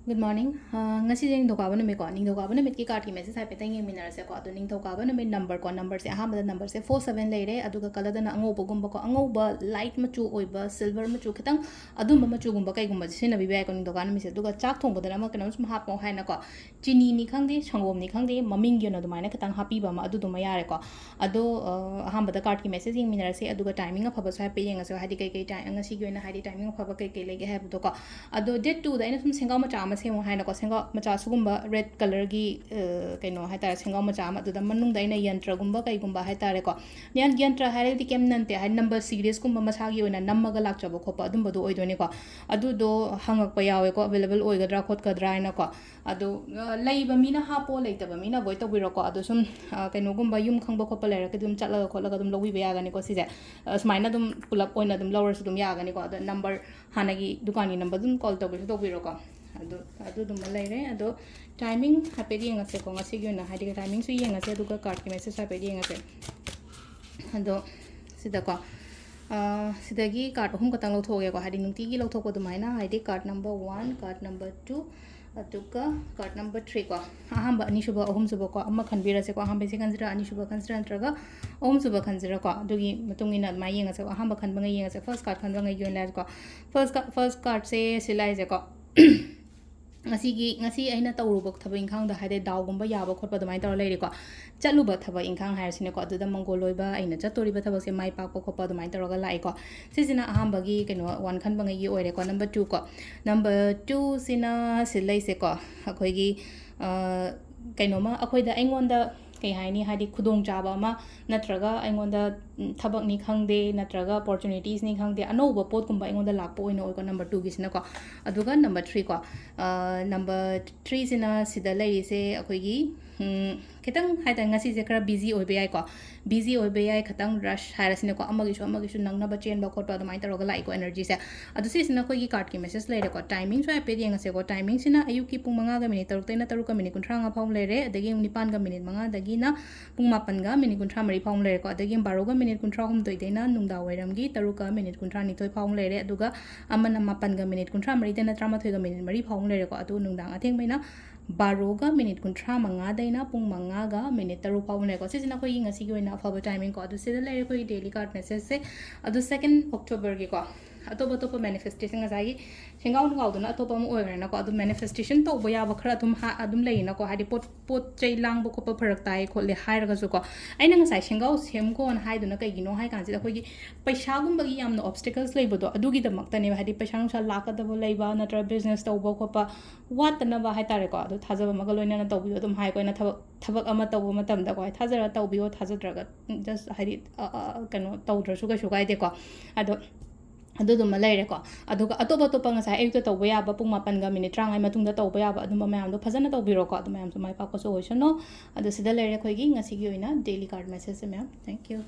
Good morning. Ngasigi ningthokaba numit ko. Ningthokaba numit ki card ki message hai petang yeminarase ko. Ado ningthokaba numit number ko. Number se ahambada number se 47 leire. Aduga color na angoba gumba ko. Angoba light machu oiba silver machu kitang adumba machu gumba kai gumba sina bibi ko ningthokaba numit se. Aduga chak thongba na ma kanam sum hap mo hai na ko. Chini ni khangde changom ni khangde maming yo na dumaina kitang happy ba ma adu duma yare ko. Ado ahambada card ki message yeminarase. Aduga timing afaba so hai pe yenga so hadi kai kai time ngasigi na hadi timing afaba kai kai lege hai bu ko. Ado date 2 da ina sum singa ma chama se mo hai na ko singa macha sugumba red color gi kaino hai tare singa macha ma du da manung da ina yantra gumba kai gumba hai tare ko yan yantra hai di kem nante hai number series gumba masa gi oina nammaga lak chabo khopa adum bodu oido ni ko adu do hangak pa yawe ko available oigadra khot kadra ina ko adu leiba mina hapo leitaba mina boy to biro ko adu sum kaino gumba yum khangba khopa lera ke dum chatla ko laga dum lowi ba yaga ni ko sije smaina dum pulap oina dum lowers dum yaga ni ko adu number hanagi dukani number dum call to biro ko adu dum laire ado timing hapedi ngase ko ngasi gi na hadi timing su yenga se duga card ki message hapedi ngase ado sida ko sidagi card hum ka tang lo thoge ko hadi nungti gi lo thok ko dumaina hadi card number 1 card number 2 aduga card number 3 ko ahamba ani shuba ahum suba ko amma khanbira se ko ahamba se kanjira ani shuba kanjira antraga ahum suba kanjira ko adugi matungina ma yenga se ahamba khanba ngai yenga se first card khanba ngai yon la ko first card se silai se ko ngasi aina tawruba thaba inkhang da hade daw gumba yaba khotpa dumai tar leire ko chaluba thaba inkhang hair sine ko aduda mangoloiba aina chatoriba thaba se mai pak khotpa dumai tar ga lai ko sisina ahamba gi keno one khan bangai gi oire ko number 2 ko number 2 sina silai se ko akhoi gi keno ma akhoi da aingonda kai haini hadi khudong chaba ma natraga aingonda thabak ni khangde natraga opportunities ni khangde anoba pot kumba aingonda lakpo oina oiko number 2 gisina ko aduga number 3 ko number 3 sina sida lai se akoi gi kitang haida ngasi se kara busy oibe ai ko busy oibe ai khatang rush hairasine ko amagi su nangna ba chen ba khotpa adumai taroga lai ko energy se adu sina koi gi card ki message leire ko timing so ape yenga se ko timing sina ayuki pung 5 ga minute 3 na 3 ka minute 30 phom leire adagi 9 ga minute 5 dagi na pung 8 ga minute 30 phom leire ko adagi 12 ga minute 30 deina nungda wairam gi 3 ka minute 32 phom leire aduga amana 8 ga minute 30 deina 13 ga minute 3 phom leire ko adu nungdang atheng maina 12 minute 35 daina pung 5 ga minute 3 phom leire ko sisina ko yinga sigi oina afaba timing ko adu sida leire ko daily card message se adu 2nd October gi ko atopa manifestation ngasagi singaw ngaw duna atopa mo oigrena ko adu manifestation to boya ba khara adum leina ko hadi pot chei lang bo ko pa pharak tai ko le hairaga su ko aina ngasai singaw sem ko on hai duna kai gino hai kan ji da ko gi paisa gum bagi yamna obstacles leibodo adugi da makta ne hadi paisa sa lakada bo leiba natra business to bo ko pa wat na ba hai tare ko adu thajaba maga loina na to bi adum hai ko na thabak ama to bo matam da ko thajara to bi o thajadraga just hadi kano tawdra su ga su ga de ko adu aduduma leire ko aduga atopa ngasa ayukta tawba yaba pung 8 ga minute 30 matungda tawba yaba aduma mayam do phajana tawbiro ko aduma mayam so mai pa ko so hoisano adu sida leire khoi gi ngasi gi oina daily card message se ma'am thank you